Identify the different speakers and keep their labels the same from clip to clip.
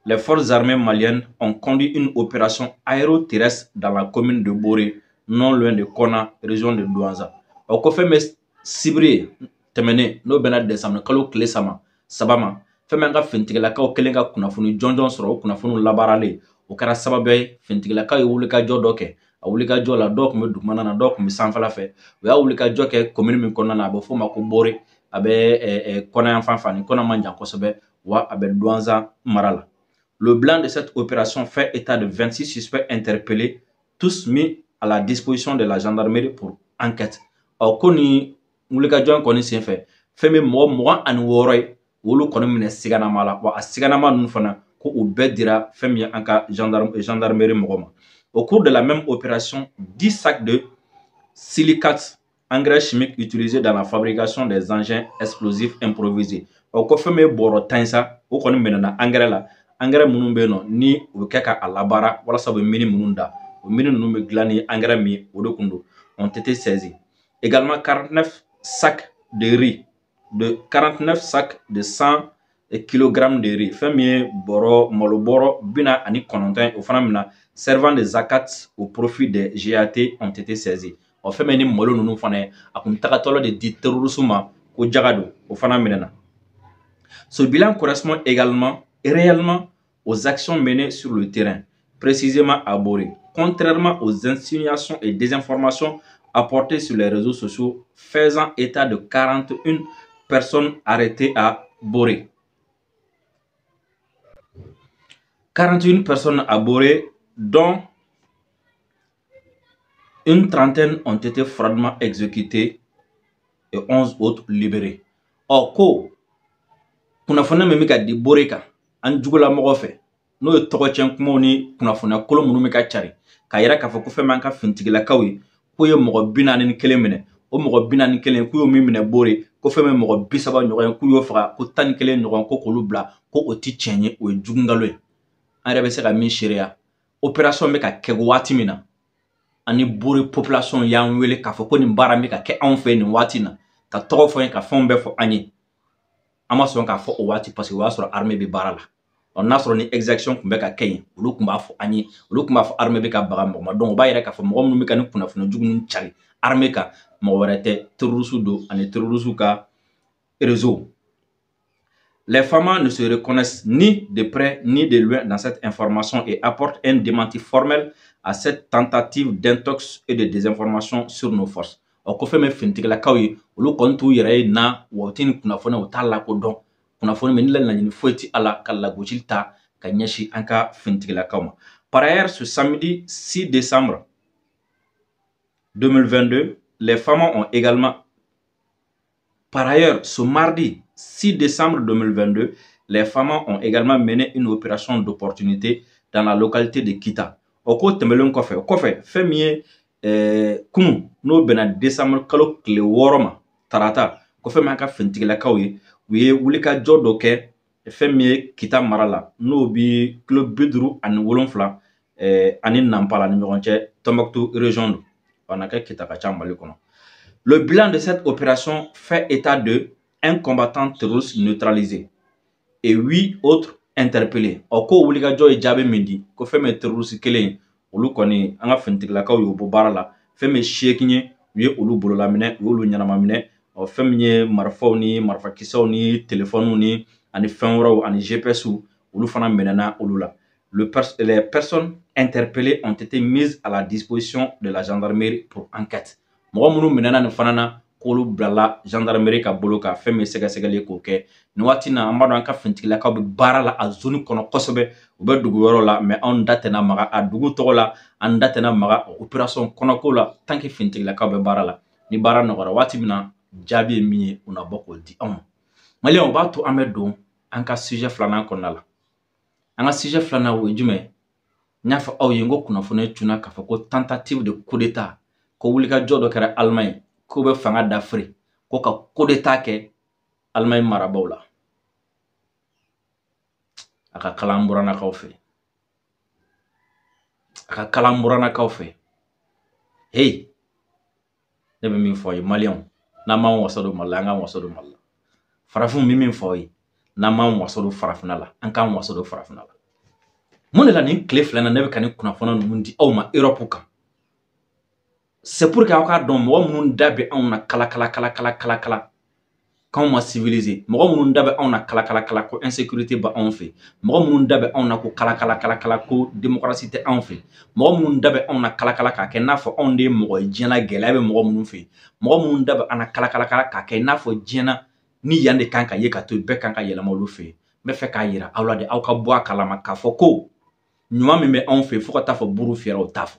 Speaker 1: les forces armées maliennes ont conduit une opération aéroterrestre dans la commune de Boré, non loin de Kona, région de Douanza. Au Kofeme Sibri, Temene, no Bena Desamne, Kalo Klesama, Sabama, Femenga Fentilaka, Kelenga Kunafuni, John Soro, Kunafunu Labarale, Okara Sababe, Fentilaka, Ulika Jodoke, a Ulika Jola, Dok, Medumana, Dok, Missanfalafe, we are Ulika Joke, Community Konana, Bofuma Kubore, Abe Kona Fanfani, Kona Manja Kosobe, Wa Abe Douanza Marala. Le bilan de cette opération fait état de 26 suspects interpellés, tous mis à la disposition de la gendarmerie pour enquête. Alors, koni mulika joint koni sen fait femme moi an woroi wolu koni mine sigana mala wa sigana ma nun fana ko o bedira femme anka gendarmerie mogoma. Au cours de la même opération, 10 sacs de silicate, engrais chimiques utilisés dans la fabrication des engins explosifs improvisés. Au ko femme boro tansa o koni menana engrais la engrais munun be no ni o keka alabara wala sabu mini munun da o mini nunu be glani engrais mi o de kundo ont été saisis. Également 49 sacs de riz, de 49 sacs de 100 kg de riz. Femme boro moloboro bina ani konontin au fanamina servant des zakats au profit des GAT ont été saisis. O femme ni molo nunu fane akum takatolo de dit terrorisme ko jagado au fanamina. Ce bilan correspond également et réellement aux actions menées sur le terrain, précisément à Boré, contrairement aux insinuations et désinformations apportées sur les réseaux sociaux, faisant état de 41 personnes arrêtées à Boré. 41 personnes à Boré, dont une trentaine ont été froidement exécutées et 11 autres libérées. Or, kunafona memi ka di Boré ka an jugula mɔgɔ fɛ n'o ye tɔgɔcɛn kumaw ni kunnafoniya kolo minnu bɛ ka cari ka yira k'a fɔ ko fɛn m'an ka fintigilakaw ye k'o ye mɔgɔ 41 minɛ o mɔgɔ 41 k'u y'o min minɛ Boré ko fɛn bɛ mɔgɔ 30 ɲɔgɔn ye k'u y'o faga ko 11 ɲɔgɔn ko k'olu bila ko o ti tiɲɛ ye o ye jugungalo ye an yɛrɛ bɛ se ka min seereya opération bɛ ka kɛ waati min na ani Boré population y'an wele k'a fɔ ko nin baara bɛ ka kɛ anw fɛ nin waati na ka tɔgɔ fɔ ye ka fɛnw bɛɛ fɔ an ye an ma sɔn k'a fɔ o waati parce que o y'a sɔrɔ armée bɛ baara la n'a sɔrɔ ni exaction kun bɛ ka kɛ yen olu kun b'a fɔ an ye olu kun b'a fɔ armée bɛ ka baga mɔgɔ ma donc o b'a yira k'a fɔ mɔgɔ minnu bɛ ka ni kunnafoni jugu ninnu cari armée kan mɔgɔ wɛrɛ tɛ terroriste don ani terroriste ka réseau. Les femmes ne se reconnaissent ni de près ni de loin dans cette information et apportent un démenti formel à cette tentative d'intox et de désinformation sur nos forces. O ko fɛn bɛ finitigilakaw ye olu kɔni t'u yɛrɛ ye na wa u tɛ nin kunnafoni u t'a lakodɔn kunnafoni mɛ ni la laɲini foyi tɛ a la ka lagosili ta ka ɲɛsin an ka finitigilakaw ma. Par ailleurs, ce samedi 6 décembre 2022, les femmes ont également. Par ailleurs, ce mardi 6 décembre 2022, les femmes ont également mené une opération d'opportunité dans la localité de Kita. O ko tɛmɛlen kɔfɛ fɛn min ye kunu n'o bɛnna décembre kalo tile 6 ma tarata ko fɛn min y'an ka finitigilakaw ye u ye wulikajɔ dɔ kɛ fɛn min ye Kita mara la n'o bi kilo 57 ani Nampala ni ɲɔgɔn cɛ Tombouctou région don wa na kɛ Kita ka ca Mali kɔnɔ. Le bilan de cette opération fait état de 1 combattant terroriste neutralisé et 8 autres interpellés. O ko wulikajɔ ye jaabi min di ko fɛn min ye terroriste kelen olu kɔni an ka finitigilakaw y'o bɔ baara la fɛn min ye 8 ye u ye olu bololaminɛ u y'olu ɲanama minɛ fɛn min ye marifaw ni marifakisɛw ni téléphone ni ani fɛn wɛrɛw ani GPS olu fana minɛna olu la. Les personnes interpellées ont été mises à la disposition de la gendarmerie pour enquête. Mɔgɔ minnu minɛna nin fana na k'olu bilala gendarmerie ka bolo kan fɛn min ye sɛgɛsɛgɛli k'o kɛ nin waati na an b'a dɔn an ka finitigilakaw bɛ baara la a zone kɔnɔ kosɛbɛ u bɛ dugu yɔrɔ la mais anw da tɛna maga a dugu tɔgɔ la an da tɛna maga opération kɔnɔko la tant que finitigilakaw bɛ baara la ni baara nɔgɔra waati min na jaabi ye min ye u na bɔ k'o di anw ma. Maliyɛnw o b'a to an bɛ don an ka sujet filanan kɔnɔna la an ka sujet filanan o ye jumɛn n y'a fɔ aw ye n ko kunnafoni cunna k'a fɔ ko tentative de coup d'état ko wulikajɔ dɔ kɛra Allemagne k'o bɛ fanga dafiri ko ka coup d'état kɛ Allemagne marabaw la a ka kalan buranakaw fɛ a ka kalan buranakaw fɛ hey ne bɛ min fɔ ye maliyɛnw n'an m'an wasa don Mali la an k'an wasa don Mali la farafinw bɛ min fɔ ye n'an m'an wasa don farafinna la an k'an wasa don farafinna la mun de la nin tile fila na ne bɛ ka nin kunnafoni ninnu di aw ma Europe kan c'est pour que aw k'a dɔn mɔgɔ minnu da bɛ anw na kala k'anw ma civiliser mɔgɔ minnu da bɛ anw na kala ko insécurité ba anw fɛ mɔgɔ minnu da bɛ anw na ko kala ko démocratie tɛ anw fɛ mɔgɔ minnu da bɛ anw na k'a kɛ n'a fɔ anw de ye mɔgɔ ye diɲɛ na gɛlɛya bɛ mɔgɔ minnu fɛ mɔgɔ minnu da bɛ an na k'a kɛ n'a fɔ diɲɛ na ni yan de kan ka ye ka to yen bɛɛ kan ka yɛlɛma olu fɛ n bɛ fɛ k'a yira aw la de aw ka bɔ a kalama k'a fɔ ko ɲuman min bɛ anw fɛ fo ka taa fɔ buru fiyɛra o t'a fɔ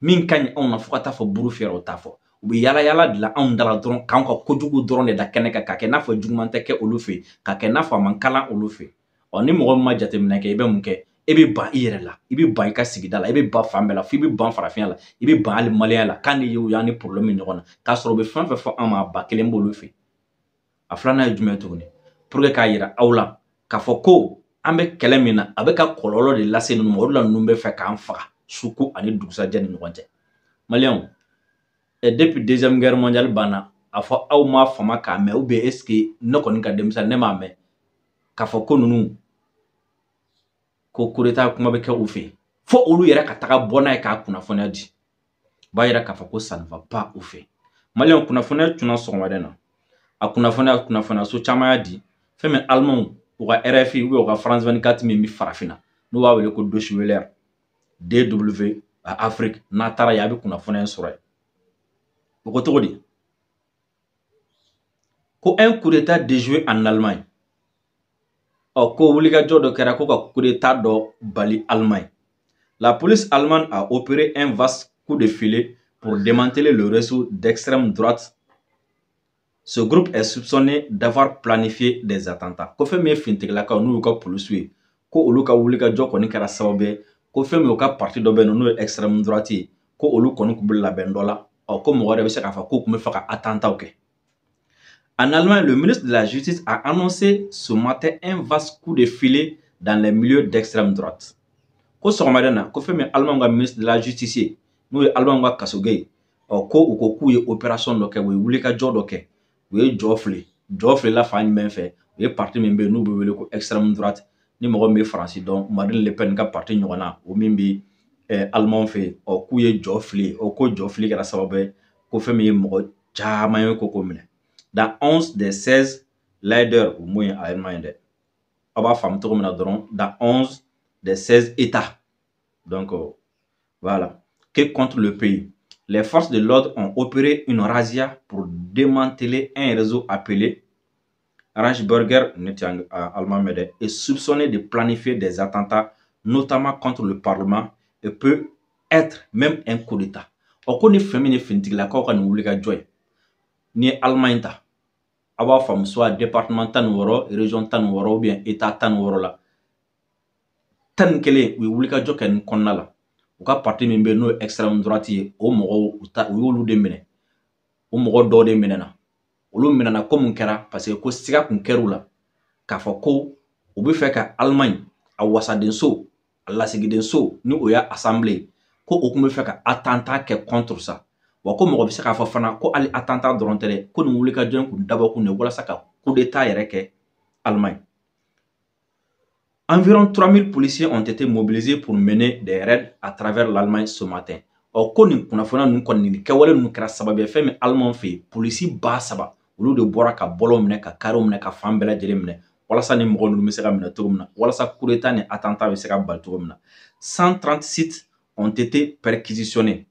Speaker 1: min ka ɲi anw na fo ka taa fɔ buru fiyɛra o t'a fɔ u bɛ yala yala de la anw da la dɔrɔn k'anw ka kojugu dɔrɔn de da kɛnɛ kan k'a kɛ n'a fɔ juguman tɛ kɛ olu fɛ k'a kɛ n'a fɔ a man kalan olu fɛ ni mɔgɔ min ma jateminɛ kɛ i bɛ mun kɛ i bɛ ban i yɛrɛ la i bɛ ban i ka sigida la i bɛ ban fan bɛɛ la f'i bɛ ban farafinya la i bɛ ban hali maliyɛnya la k'an de ye o y'an ni problème ɲɔgɔn na k'a sɔrɔ u bɛ fɛn fɛn fɔ an ma ba kelen b'olu fɛ a filanan ye jumɛn tuguni pour que k'a yira aw la k'a fɔ ko an bɛ kɛlɛ min na a bɛ ka kɔlɔlɔ de lase ninnu ma o de la ninnu bɛ fɛ k'an faga suko ani dugusajɛ ni ɲɔgɔn cɛ maliyɛnw depuis deuxième guerre mondiale banna a fɔ aw m'a fama k'a mɛn ou bien est ce que ne kɔni ka denmisɛnnin ne m'a mɛn k'a fɔ ko ninnu ko coup d'état kuma bɛ kɛ u fɛ fo olu yɛrɛ ka taga bɔ n'a ye k'a kunnafoniya di b'a yira k'a fɔ ko ça ne va pas u fɛ maliyɛnw kunnafoniya cunna sɔgɔmada in na a kunnafoniya so caman y'a di fɛn min Allemand u ka RFI ou bien u ka France 24 min bɛ farafinna n'u b'a wele ko Deutsche Welle DW a Afrique n'a taara yen a bɛ kunnafoniya in sɔrɔ yen o ko cogo di ko un coup d'état déjoué en Allemagne ko wulikajɔ dɔ kɛra ko ka coup d'état dɔ bali Allemagne la police allemande a opéré un vaste coup de filet pour démanteler le réseau d'extrême droite. Ce groupe est soupçonné d'avoir planifié des attentats. Ko fɛn min ye fintigilakaw n'u y'u ka polisiw ye ko olu ka wulikajɔ kɔni kɛra sababu ye ko fɛn min y'u ka parti dɔ bɛ yen n'o ye extrême droite ye ko olu kɔni tun bɛ labɛn dɔ la ko mɔgɔ yɛrɛ bɛ se k'a fɔ k'u tun bɛ fɛ ka attentat kɛ. En Allemagne, le ministre de la Justice a annoncé ce matin un vaste coup de filet dans les milieux d'extrême droite. Ko sɔgɔmada in na ko fɛn min Allemagne ka ministre de la Justice ye n'o ye Allemagne ka kasoge ye ko u ko k'u ye opération dɔ kɛ u ye wulikajɔ dɔ kɛ u ye jɔ fili la fan jumɛn fɛ u ye parti min bɛ yen n'u bɛ wele ko extrême droite ni mɔgɔ min bɛ Faransi dɔn Marine Le Pen ka parti ɲɔgɔnna o min bɛ Allemagne fɛ yen k'u ye jɔ fili ko jɔ fili kɛra sababu ye ko fɛn min ye mɔgɔ caman ye ko minɛ. Dans 11 des 16 leaders au moins Allemagne on va faire dans 11 des 16 États. Donc voilà. Que contre le pays, les forces de l'ordre ont opéré une razzia pour démanteler un réseau appelé Reichsbürger allemand est soupçonné de planifier des attentats, notamment contre le Parlement, et peut être même un coup d'État. On connaît féminin fintigla quand on oublie que joie. Ni Allemagne ta. Aba fam soit département tan woro, région tan woro ou bien état tan woro la. Tan kele wi wuli ka jɔ kɛ nin kɔnɔna la u ka parti min bɛ yen n'o ye extrême droite ye o mɔgɔw u y'olu de minɛ o mɔgɔ dɔw de minɛna olu minɛna ko mun kɛra parce que ko siga kun kɛr'u la k'a fɔ ko u bɛ fɛ ka Allemagne a wasadenso a lasigidenso ni o y'a assemblée ko o kun bɛ fɛ ka attentat kɛ contre ça wa ko mɔgɔ bɛ se k'a fɔ fana ko hali attentat dɔrɔn tɛ dɛ ko nin wulikajɔ in kun dabɔ kun de walasa ka coup d'état yɛrɛ kɛ Allemagne. Environ 3000 policiers ont été mobilisés pour mener des raids à travers l'Allemagne ce matin. Ko nin kunnafoniya ninnu kɔni nin kɛwale ninnu kɛra sababu ye fɛn min Allemagne fɛ yen polisi 3,000 olu de bɔra ka bɔlɔw minɛ ka karew minɛ ka fan bɛɛ lajɛlen minɛ walasa ni mɔgɔ ninnu bɛ se ka minɛ cogo min na walasa coup d'état ni attentat bɛ se ka bali cogo min na 130 sites ont été perquisitionnés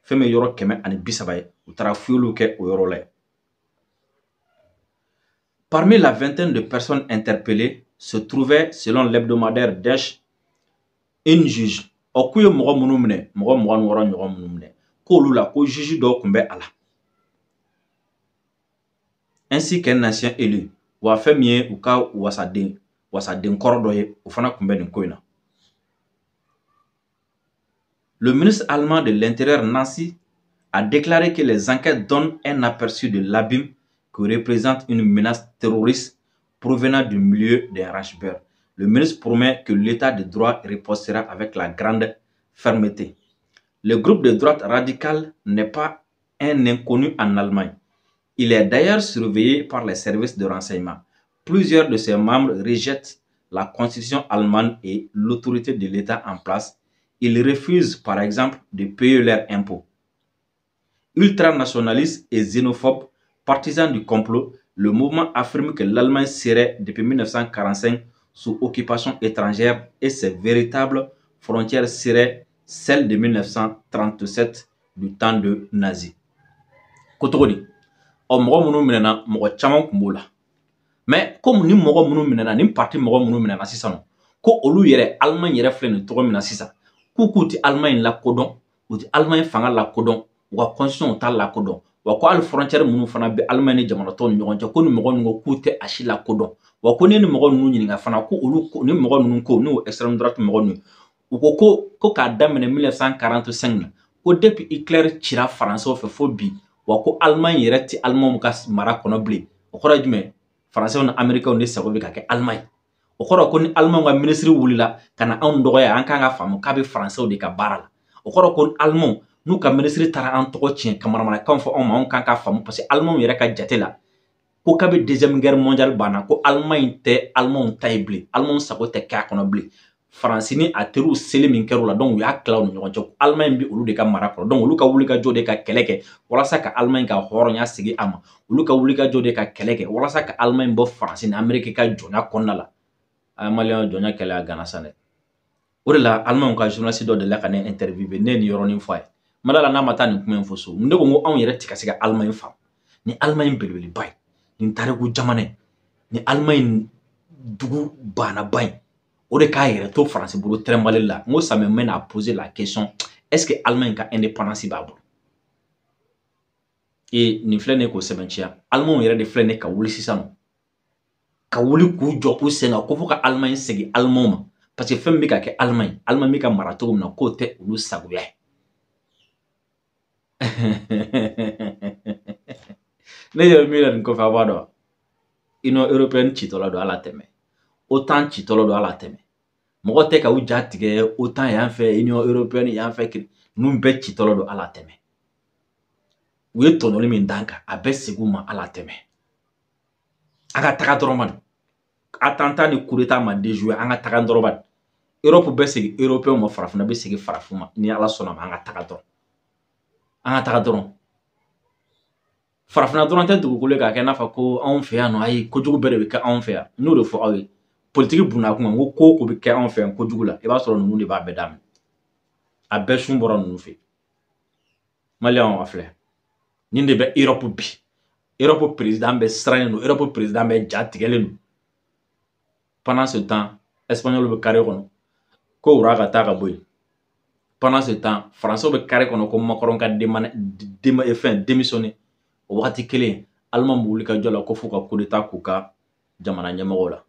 Speaker 1: fɛn min yɔrɔ 130 ye u taara fuyeliw kɛ o yɔrɔ la yen. Parmi la vingtaine de personnes interpellées se trouvait, selon l'hebdomadaire Daesh, une juge. K'u ye mɔgɔ minnu minɛ mɔgɔ 26 ɲɔgɔn minnu minɛ k'olu la ko juge dɔw tun bɛ a la. Ainsi qu'un ancien élu wa fɛn min ye u ka wasaden kɔrɔ dɔ ye o fana tun bɛ nin ko in na. Le ministre allemand de l'Intérieur Nancy a déclaré que les enquêtes donnent un aperçu de l'abîme que représente une menace terroriste provenant du milieu des Reichsbürger. Le ministre promet que l'état de droit ripostera avec la grande fermeté. Le groupe de droite radicale n'est pas un inconnu en Allemagne. Il est d'ailleurs surveillé par les services de renseignement. Plusieurs de ses membres rejettent la constitution allemande et l'autorité de l'État en place, ils refusent par exemple de payer leurs impôts. Ultranationalistes et xénophobes, partisans du complot, le mouvement affirme que l'Allemagne serait depuis 1945 sous occupation étrangère et ses véritables frontières seraient celles de 1937 du temps de Nazi. Kotogodi, o mɔgɔ minnu minɛna mɔgɔ caman kun b'o la. Mais comme ni mɔgɔ minnu minɛna ni parti mɔgɔ minnu minɛna sisan ko olu yɛrɛ Allemagne yɛrɛ filɛ nin tɔgɔ min na sisan k'u ti Allemagne lakodɔn, u ti Allemagne fanga lakodɔn, u ka constitution t'a lakodɔn, wa ko hali frontière minnu fana bɛ Allemagne ni jamana tɔw ni ɲɔgɔn cɛ ko ni mɔgɔ ninnu k'u tɛ a si lakodɔn, wa ko ni mɔgɔ ninnu ɲininka fana ko olu ni mɔgɔ ninnu ko n'o extrême droite mɔgɔ ninnu u ko k'a daminɛ 1945 na ko depuis Hitler cira Français fɛ fo bi wa ko Allemagne yɛrɛ ti Allemagne ka mara kɔnɔ bilen o kɔrɔ ye jumɛn Français ni Américains de sago bɛ ka kɛ Allemagne o kɔrɔ ko ni Allemagne ka ministre wulila ka na anw dɔgɔya an kan ka faamu k'a bɛ Français de ka baara la o kɔrɔ ko Allemagne n'u ka ministre taara an tɔgɔ tiɲɛ ka manamanakan fɔ anw ma anw kan ka faamu parce que Allemagne yɛrɛ ka jate la ko kabi deuxième guerre mondiale banna ko Allemagne tɛ Allemagne ta ye bilen Allemagne sago tɛ k'a kɔnɔ bilen France ni a teriw seli min kɛr'u la donc u y'a tila u ni ɲɔgɔn cɛ Allemagne bi olu de ka mara kɔnɔ donc olu ka wuli ka jɔ de ka kɛlɛ kɛ walasa ka Allemagne ka hɔrɔnya segin a ma olu ka wuli ka jɔ de ka kɛlɛ kɛ walasa ka Allemagne bɔ France ni Amérique ka jɔnya kɔnɔna la a ye maliyɛnw jɔnya kɛlɛ a gana sa dɛ o de la Allemagne ka journaliste dɔ delila ka ne interviewer ne ye nin yɔrɔnin fɔ a ye ma d'a la n'a ma taa nin kuma in fɔ so ne ko n ko anw yɛrɛ tɛ ka se ka Allemagne faamu ni Allemagne belebeleba ye nin tariku jamana ye ni Allemagne dugu banaba ye o de k'a yɛrɛ to France bolo tɛrɛnbali la n ko ça me mène à poser la question est-ce que Allemagne ka indépendance b'a bolo nin filɛ nin ye k'o sɛbɛnciya Allemagne yɛrɛ de filɛ nin ye ka wuli sisan nɔ ka wuli k'u jɔ k'u sen kan ko fo ka Allemagne segin Allemagne ma parce que fɛn min bɛ ka kɛ Allemagne bɛ ka mara cogo min na k'o tɛ olu sagoya ye ne yɛrɛ min yɛrɛ nin kɔfɛ a b'a dɔn Union européenne citɔla don ala tɛmɛ OTAN citɔla don ala tɛmɛ mɔgɔ tɛ ka u ja tigɛ OTAN y'an fɛ Union européenne y'an fɛ ninnu bɛɛ citɔla don ala tɛmɛ u ye tɔɲɔli min d'an kan a bɛɛ segin u ma ala tɛmɛ an ka taga dɔrɔn bani attentat ni coup d'état ma déjouer an ka taga dɔrɔn bani Europe bɛ segin européen ma farafinna bɛ segin farafin ma ni ala sɔnna ma an ka taga dɔrɔn farafinna dɔrɔn tɛ dugukolo k'a kɛ n'a fɔ ko anw fɛ yan nɔ ayi kojugu bɛɛ de bɛ kɛ anw fɛ yan n'o de fɔ aw ye politique bunna kuma n ko ko bɛ kɛ anw fɛ yan kojugu la i b'a sɔrɔ ninnu de b'a bɛɛ daminɛ a bɛɛ sun bɔra ninnu fɛ maliyɛnw a filɛ nin de bɛ Europe bi Europe président bɛ sirannen don Europe président bɛ ja tigɛlen don pendant ce temps Espagnol bɛ carré kɔnɔ ko wura ka taa ka bɔ yen pendant ce temps Français bɛ carré kɔnɔ ko Macron ka démissionner o wagati kelen Allemagne bɛ wuli ka jɔ la ko fo ka coup d'état k'u ka jamana ɲɛmɔgɔw la